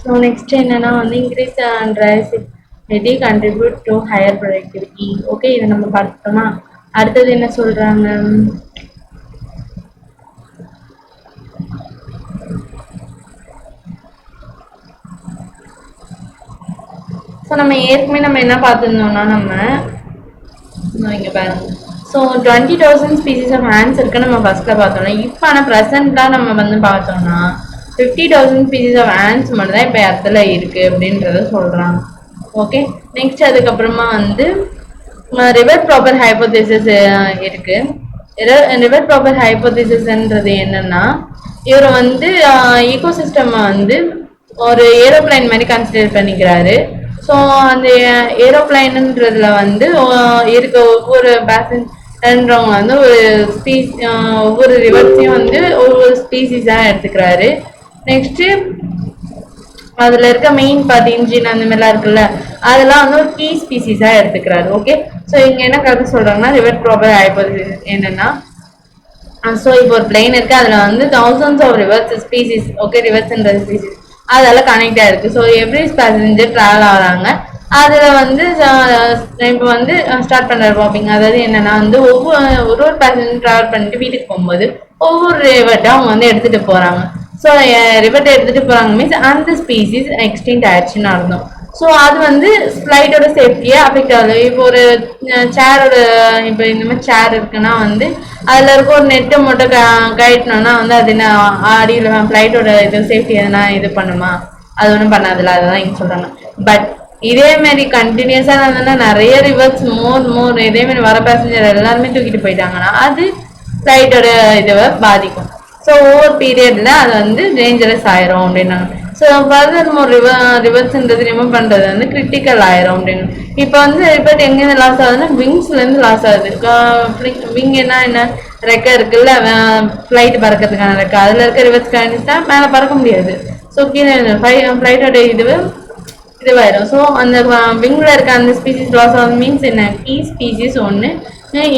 So next என்னன்னா வந்து increase diversity contribute to higher productivity. Okay, இதை நம்ம பார்த்தோமா. அடுத்தது என்ன சொல்றாங்க? ஸோ நம்ம ஏற்கனவே நம்ம என்ன பார்த்துருந்தோம்னா இங்கே பாருங்க. ஸோ 20,000 ஸ்பீசிஸ் ஆஃப் ஹேண்ட்ஸ் இருக்கு நம்ம ஃபர்ஸ்ட்டில் பார்த்தோம்னா. இப்போ ஆனால் ப்ரெசென்ட்டாக நம்ம வந்து பார்த்தோம்னா 50,000 ஸ்பீசிஸ் ஆஃப் ஹேண்ட்ஸ் மட்டும் தான் இப்போ இடத்துல இருக்குது அப்படின்றத சொல்கிறாங்க. ஓகே, நெக்ஸ்ட் அதுக்கப்புறமா வந்து ரிவர் ப்ராப்பர் ஹைப்போதீசிஸ் இருக்கு. ரிவர் ப்ராப்பர் ஹைப்போதீசிஸ்ன்றது என்னன்னா, இவர் வந்து ஈகோசிஸ்டம் வந்து ஒரு ஏரோப்ளைன் மாதிரி கன்சிடர் பண்ணிக்கிறாரு. ஸோ அந்த ஏரோப்ளைனுன்றதுல வந்து இருக்க ஒவ்வொரு பேசஞ்சர்ன்றவங்க வந்து ஒவ்வொரு ரிவர்ஸையும் வந்து ஒவ்வொரு ஸ்பீசிஸாக எடுத்துக்கிறாரு. நெக்ஸ்ட்டு அதில் இருக்க மெயின் பார்ட் இன்ஜின் அந்த மாதிரிலாம் இருக்குல்ல, அதெல்லாம் வந்து ஒரு கீ ஸ்பீசிஸாக எடுத்துக்கிறாரு. ஓகே, ஸோ இங்கே என்ன கருத்து சொல்கிறாங்கன்னா, ரிவர் ப்ராப்பர் ஹைப்போதீசிஸ் என்னன்னா, ஸோ இப்போ ஒரு பிளேன் இருக்குது, அதில் வந்து thousands of rivers species, okay, ரிவர்ஸ்ன்ற ஸ்பீசிஸ் அதெல்லாம் கனெக்ட் ஆகிருக்கு. ஸோ எவ்ரி பேசஞ்சர் ட்ராவல் ஆகிறாங்க. அதில் வந்து இப்போ வந்து ஸ்டார்ட் பண்ணுற பாப்பிங், அதாவது என்னென்னா வந்து ஒரு பேசஞ்சர் ட்ராவல் பண்ணிட்டு வீட்டுக்கு போகும்போது ஒவ்வொரு ரிவர்ட்டை அவங்க வந்து எடுத்துகிட்டு போகிறாங்க. ஸோ ரிவர்ட்டை எடுத்துகிட்டு போகிறாங்க மீன்ஸ் அந்த ஸ்பீசிஸ் எக்ஸ்டிங்க்ட் ஆயிடுச்சுன்னு அர்த்தம். ஸோ அது வந்து ஃப்ளைட்டோட சேஃப்டியை அஃபெக்ட் ஆகுது. இப்போ ஒரு சேரோட, இப்போ இந்த மாதிரி சேர் இருக்குன்னா வந்து அதில் இருக்க ஒரு நெட்டை மட்டும் கழட்டினோன்னா வந்து அது என்ன அடியில் ஃப்ளைட்டோட இது சேஃப்டி எதுனா இது பண்ணுமா? அது ஒன்றும் பண்ணாதில்ல, அதுதான் இங்கே சொல்கிறாங்க. பட் இதேமாரி கண்டினியூஸாக இருந்ததுன்னா நிறைய ரிவர்ஸ் மோர் இதேமாரி வர பேசஞ்சர் எல்லாருமே தூக்கிட்டு போயிட்டாங்கன்னா அது ஃப்ளைட்டோட இதுவை பாதிக்கும். ஸோ ஒவ்வொரு பீரியடில் அது வந்து டேஞ்சரஸ் ஆயிரும் அப்படின்னாங்க. ஸோ ஃபர்தர் மோர் ரிவர்ஸ்ன்றது ரிமூவ் பண்ணுறது வந்து கிரிட்டிக்கல் ஆயிரும் அப்படின்னு. இப்போ வந்து ரிப்போர்ட் எங்கேருந்து லாஸ் ஆகுதுன்னா விங்ஸ்லேருந்து லாஸ் ஆகுது. விங் என்ன ரெக்கை இருக்குல்ல, ஃப்ளைட் பறக்கிறதுக்கான ரெக்கை, அதில் இருக்க ரிவர்ஸ் காணிச்சா மேலே பறக்க முடியாது. ஸோ கீழே ஃப்ளைட்டோட இதுவாயிரும். ஸோ அந்த விங்கில் இருக்க அந்த ஸ்பீசிஸ் லாஸ் ஆகுது மீன்ஸ் என்ன, கீ ஸ்பீசிஸ் ஒன்று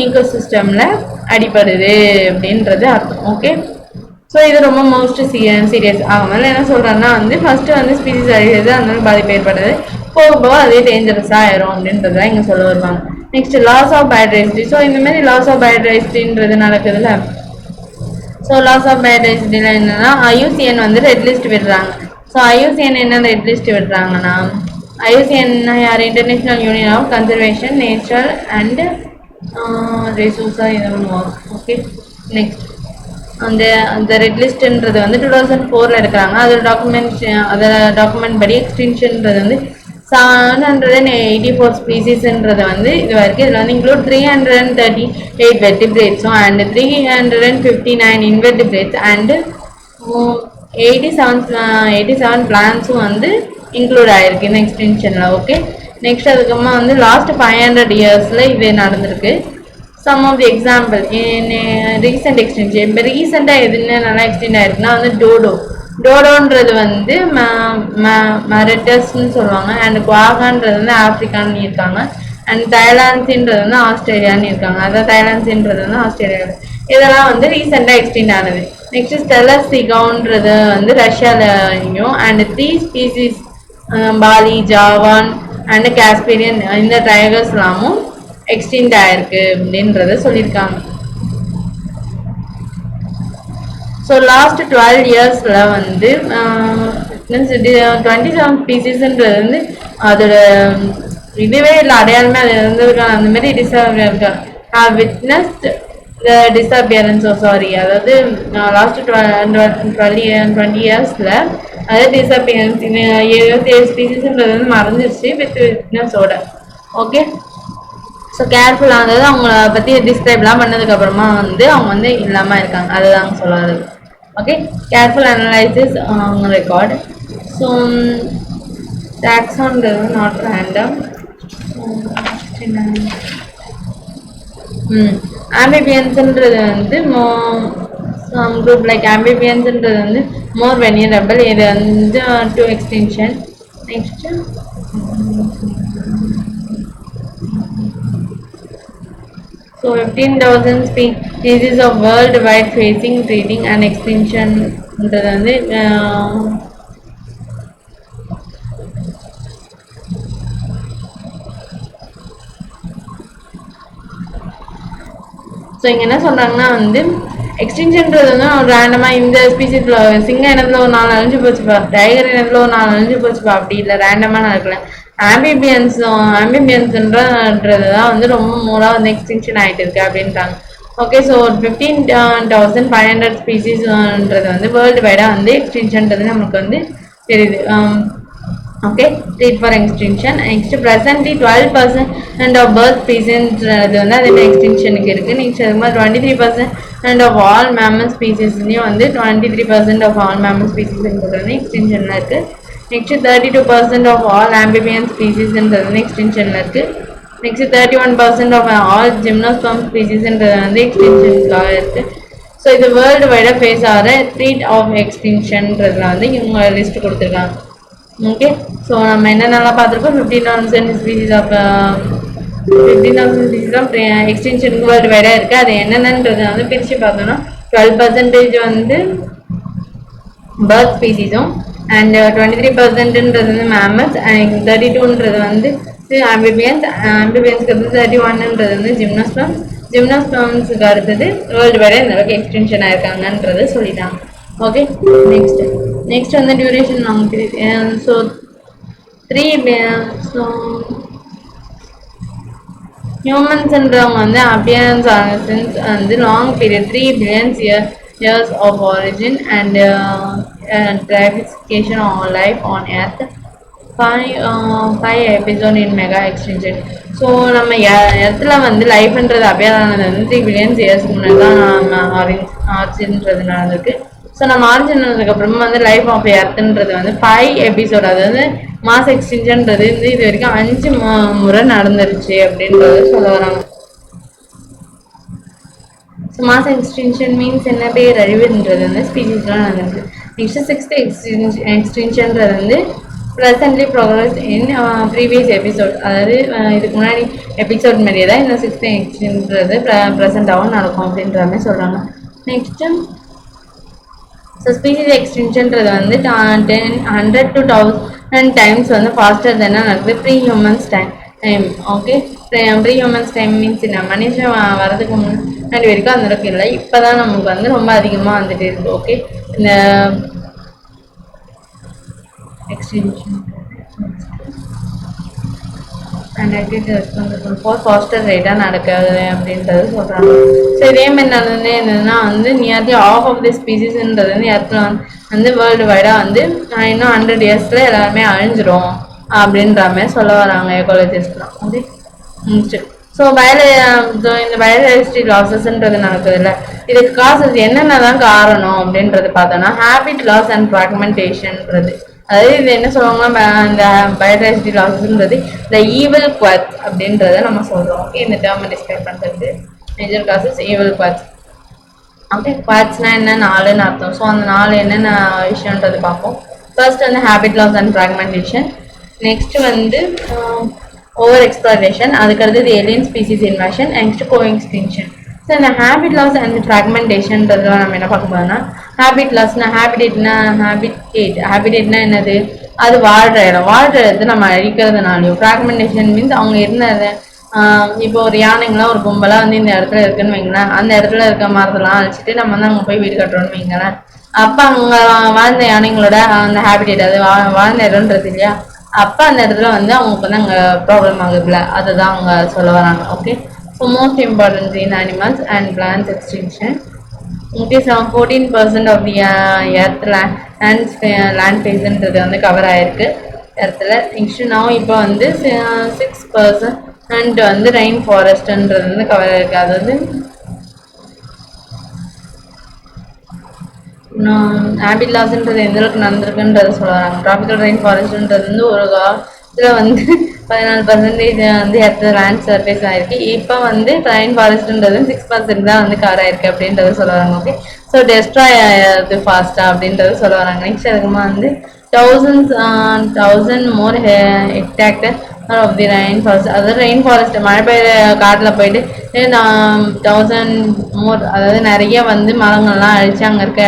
ஈகோசிஸ்டமில் அடிப்படுது அப்படின்றது அர்த்தம். ஓகே, ஸோ இது ரொம்ப மோஸ்ட் சீரியஸ். அதனால என்ன சொல்கிறாங்கன்னா வந்து ஃபஸ்ட்டு வந்து ஸ்பீசிஸ் அழிகிறது, அதனால பாதிப்பு ஏற்படுது, போக போக அதே டேஞ்சரஸாக ஆயிரும் அப்படின்றத இங்கே சொல்ல வருவாங்க. Next loss of biodiversity. So இந்தமாரி லாஸ் ஆஃப் பயோடைவர்சிட்டின்றது நடக்குதுல்ல. ஸோ லாஸ் ஆஃப் பயோடைவர்சிட்டியில் என்னன்னா ஐயூசிஎன் வந்து ரெட் லிஸ்ட் விடுறாங்க. ஸோ ஐயூசிஎன் என்ன ரெட் லிஸ்ட் விடுறாங்கன்னா, ஐயூசிஎன்னா யார், international union of conservation natural and ரிசோர்ஸாக இது பண்ணுவாங்க. ஓகே, நெக்ஸ்ட் அந்த ரெட் லிஸ்ட்ன்றது வந்து 2004 எடுக்கிறாங்க. அதோட டாக்குமெண்ட் படி எக்ஸ்டென்ஷன்றது வந்து 784 ஸ்பீசிஸ்ன்றது வந்து இது வரைக்கும் இதில் வந்து இன்க்ளூட் 338 வெர்டிபிரேட்ஸும் அண்ட் 359 இன்வெர்டிபிரேட்ஸ் அண்ட் 87 பிளான்ஸும் வந்து இன்க்ளூட் ஆகிருக்கு இந்த எக்ஸ்டென்ஷனில். ஓகே, நெக்ஸ்ட் அதுக்கப்புறமா வந்து லாஸ்ட் 500 இயர்ஸில் இது நடந்திருக்கு. Some of the example in recent extension. இப்போ ரீசெண்டாக எதுன்னு நல்லா எக்ஸ்டெண்ட் ஆயிருக்குன்னா வந்து டோடோன்றது வந்து மரெட்டஸ்ன்னு சொல்லுவாங்க. அண்ட் குவாகான்றது வந்து ஆப்ரிக்கான்னு இருக்காங்க. அண்ட் தைலான்ஸின்றது வந்து ஆஸ்திரேலியான்னு இருக்காங்க. அதாவது தைலான்ஸின்றது வந்து ஆஸ்திரேலியா. இதெல்லாம் வந்து ரீசெண்டாக எக்ஸ்டெண்ட் ஆனது. நெக்ஸ்ட் ஸ்டெல்லஸ் சிகான்றது வந்து ரஷ்யாலையும் and 3 species Bali, Javan and Caspian இந்த டைகர்ஸ்லாமும் எக்ஸ்டெண்ட் ஆயிருக்கு அப்படின்றத சொல்லியிருக்காங்க. ஸோ லாஸ்ட் 12 இயர்ஸில் வந்து 27 ஸ்பீசிஸ்ன்றது வந்து அதோட இதுவே இல்லை, அடையாளமே அது இருந்திருக்காங்க. அந்த மாதிரி டிஸ்அப்பியர் இருக்கா விட்னஸ்ட் த டிஸ்அப்பியரன்ஸ். சாரி, அதாவது லாஸ்ட் 20 இயர்ஸில் அதாவது டிஸ்அப்பியரன்ஸ் 77 ஸ்பீசிஸ்ன்றது வந்து மறைஞ்சிருச்சு வித் விட்னஸோட. ஓகே, ஸோ கேர்ஃபுல்லாக அதாவது அவங்கள பற்றி டிஸ்கிரைப்லாம் பண்ணதுக்கப்புறமா வந்து அவங்க வந்து இல்லாமல் இருக்காங்க, அதுதான் சொல்லாது. ஓகே, கேர்ஃபுல் அனலைசிஸ் அவங்க ரெக்கார்டு. ஸோ டாக்ஸான்றது நாட் ரேண்டம். ஆம்பிபியன்ஸ்ன்றது வந்து குரூப் லைக் ஆம்பிபியன்ஸ்ன்றது வந்து மோர் வெனியரபிள். இது வந்து to extinction. Next so 15,000 species of worldwide facing treating and extinction வந்து ஸோ இங்கே என்ன சொல்கிறாங்கன்னா வந்து எக்ஸ்டிங்ஷன்றது வந்து ரேண்டமாக இந்த ஸ்பீசிஸில் சிங்க இனத்தில் ஒரு 4 அழிஞ்சு போச்சுப்பா, டைகர் இனத்தில் ஒரு 4 அழிஞ்சு போச்சுப்பா, அப்படி இல்லை ரேண்டமாக நடக்கல. ஆம்பிபியன்ஸ்ன்றது தான் வந்து ரொம்ப மூலாக வந்து எக்ஸ்டிங்ஷன் ஆகிட்டு இருக்கு அப்படின்ட்டாங்க. ஓகே, ஸோ ஒரு 15,500 ஸ்பீசிஸ்ன்றது வந்து வேர்ல்டு வைடாக வந்து எக்ஸ்டிங்ஷன்றது நமக்கு வந்து தெரியுது. Okay, rate for extinction. Next, presently 12% of bird species வந்து அதே எக்ஸ்டிங்ஷனுக்கு இருக்கு. நெக்ஸ்ட் அது மாதிரி 23% of all mammal ஸ்பீசிஸ்லையும் வந்து 23% of all mammal ஸ்பீசிஸ்ன்றது வந்து எக்ஸ்டிங்ஷனில் இருக்கு. நெக்ஸ்ட் 32% of all amphibian ஸ்பீசிஸ்ன்றது வந்து எக்ஸ்டிங்ஷனில் இருக்கு. நெக்ஸ்ட் 31% of all gymnosperm ஸ்பீசிஸ்ன்றது வந்து எக்ஸ்டிங்ஷனுக்காக இருக்கு. ஸோ இது வேர்ல்டு வைடாக ஃபேஸ் ஆகிற த்ரீட் ஆஃப் எக்ஸ்டிங்ஷன்றதுல வந்து இவங்க லிஸ்ட் கொடுத்துருக்காங்க. ஓகே, ஸோ நம்ம என்னென்னலாம் பார்த்துருக்கோம், 15,000 ஸ்பீசிஸ் ஆஃப் எக்ஸ்டென்ஷனுக்கு வேர்ல்டு வைடாக இருக்குது. அது என்னென்னன்றது வந்து பிரித்து பார்த்தோன்னா 12% வந்து பேர்ட் ஸ்பீசிஸும் அண்ட் 23%ன்றது வந்து மேமல்ஸ் அண்ட் 32ன்றது வந்து ஆம்பிபியன்ஸ்க்கு வந்து 31ன்றது வந்து ஜிம்னோஸ்பர்ம்ஸுக்கு அடுத்தது வேர்ல்டு வைடாக இந்த அளவுக்கு எக்ஸ்டென்ஷன் ஆயிருக்காங்கன்றது சொல்லிட்டாங்க. ஓகே, நெக்ஸ்ட் வந்து duration long period. So 3 so ஹியூமன்ஸ்ன்றவங்க வந்து அப்பியரன்ஸ் சின்ஸ் வந்து long period 3 billion years of origin and diversification of life on earth. 5 episode in mega extinction. So நம்ம இடத்துல வந்து லைஃப்ன்றது அப்பியர் ஆனது வந்து 3 billion yearsக்கு முன்னாடி தான் நம்ம ஆரிஜின்றது நடந்திருக்கு. ஸோ நம்ம ஆரிஜின் ஆனதுக்கப்புறமா வந்து லைஃப் ஆஃப் எர்த்ன்றது வந்து 5 எபிசோட், அதாவது மாஸ் எக்ஸ்டிங்ஷன்றது வந்து இது வரைக்கும் 5 முறை நடந்துருச்சு அப்படின்றத சொல்ல வராங்க. ஸோ மாஸ் எக்ஸ்டிங்ஷன் மீன்ஸ் என்ன, பேரழிவுன்றது வந்து ஸ்பீசிஸ்லாம் நடந்துருக்கு. நெக்ஸ்ட் 6th எக்ஸ்டிங்ஷன்றது வந்து ப்ரெசன்ட்லி ப்ரோக்ரஸ் இன் ப்ரீவியஸ் எபிசோட், அதாவது இதுக்கு முன்னாடி எபிசோட் மாதிரியே தான் இந்த 6th எக்ஸ்டிங்ஷன்றது ப்ரெசென்ட்டாகவும் நடக்கும் அப்படின்ற மாதிரி சொல்கிறாங்க. நெக்ஸ்ட்டு ஸோ ஸ்பீசிஸ் எக்ஸ்டென்ஷன்றது வந்து 100 to 1000 டைம்ஸ் வந்து ஃபாஸ்டர் தானே நடக்குது pre humans time. Okay, pre humans time means என்ன, மனுஷன் வரதுக்கு முன்னாடி வரைக்கும் அந்த அளவுக்கு இல்லை, இப்போ தான் நமக்கு வந்து ரொம்ப அதிகமாக வந்துட்டு இருக்குது. ஓகே, இந்த எக்ஸ்டென்ஷன் ஃபாஸ்டர் ரேட்டாக நடக்காது அப்படின்றது சொல்கிறாங்க. ஸோ இதே மாதிரி நடந்தது என்னதுன்னா வந்து நியர்லி ஆஃப் ஆஃப் தி ஸ்பீசிஸ்ன்றது வந்து இடத்துல வந்து வேர்ல்டு வைடாக வந்து இன்னும் 100 yearsல எல்லாருமே அழிஞ்சிரும் அப்படின்ற மாதிரி சொல்ல வராங்க எக்காலஜிஸ்ட்லாம். ஓகே, ஸோ இந்த பயோடைவர்சிட்டி லாஸஸ்ன்றது நடக்குது இல்லை, இதுக்கு காசஸ் என்னென்ன தான் காரணம் அப்படின்றது பார்த்தோன்னா ஹேபிட் லாஸ் அண்ட் ஃப்ராக்மெண்டேஷன்ன்றது, அதாவது இது என்ன சொல்லுவாங்கன்னா இந்த பயோடைவர்சிட்டி லாஸஸ்ன்றது இந்த ஈவில் குவாட்ஸ் அப்படின்றத நம்ம சொல்கிறோம். ஓகே, இந்த டேர்மை டிஸ்கிரைப் பண்ணுறது major causes evil quads. Okay, குவாட்ஸ்னால் என்ன, 4ன்னு அர்த்தம். ஸோ அந்த 4 என்னென்ன விஷயன்றது பார்ப்போம். ஃபர்ஸ்ட் வந்து habitat loss and fragmentation, next வந்து ஓவர் எக்ஸ்ப்ளாரேஷன், அதுக்கடுத்தது alien species invasion, next co extinction. So இந்த ஹேபிட் லாஸ் அண்ட் ஃப்ராக்மெண்டேஷன்றதுல நம்ம என்ன பார்க்க போறோம்னா, ஹேபிட் லாஸ்னா ஹேபிடேட்னா என்னது, அது வாழ்கிற இடத்தை நம்ம அழிக்கிறதுனாலையும், ஃப்ராக்மெண்டேஷன் மீன்ஸ் அவங்க இருந்தது இப்போ ஒரு யானைங்களாம் ஒரு கும்பலாக வந்து இந்த இடத்துல இருக்குன்னு வைங்களேன், அந்த இடத்துல இருக்க மரத்தெல்லாம் அழிச்சிட்டு நம்ம வந்து அங்கே போய் வீடு கட்டுறோம்னு வைங்களேன், அப்போ அங்கே வாழ்ந்த யானைங்களோட அந்த ஹேபிடேட், அது வாழ்ந்த இடம்ன்றது இல்லையா, அப்போ அந்த இடத்துல வந்து அவங்களுக்கு வந்து அங்கே ப்ராப்ளம் ஆகுதுல்ல, அதுதான் அவங்க சொல்ல வராங்க. Okay, so most importance in animals and plants extinction. Okay, so 14% of the earth land ஃபேஸ்ன்றது வந்து கவர் ஆகிருக்கு இடத்துல. நெக்ஸ்ட் நான் இப்போ வந்து 6% வந்து ரெயின் ஃபாரஸ்ட்ன்றது வந்து கவர் ஆகிருக்கு. அதாவது ஹேபிட் லாஸ்ன்றது எந்த அளவுக்கு நடந்திருக்குன்றது சொல்லுறாங்க. ட்ராபிக்கல் ரெயின் ஃபாரஸ்ட்ன்றது வந்து ஒரு இதில் வந்து 14% வந்து இடத்துல லேண்ட் சர்ஃபேஸ் ஆகிருக்கு. இப்போ வந்து ரெயின் ஃபாரஸ்ட்ன்றது 6% தான் வந்து கவர் ஆகிருக்கு அப்படின்றத சொல்லுவாங்க. ஓகே, ஸோ டெஸ்ட்ராய் ஆகிறது ஃபாஸ்ட்டாக அப்படின்றத சொல்ல வராங்க. நெக்ஸ்ட் அதுக்குமா வந்து 1000 more hectare of the rainforest, அதாவது ரெயின் ஃபாரஸ்ட் மழை பெய்யுற காட்டில் போயிட்டு 1000 மோர், அதாவது நிறைய வந்து மரங்கள்லாம் அழிச்சு அங்கே இருக்க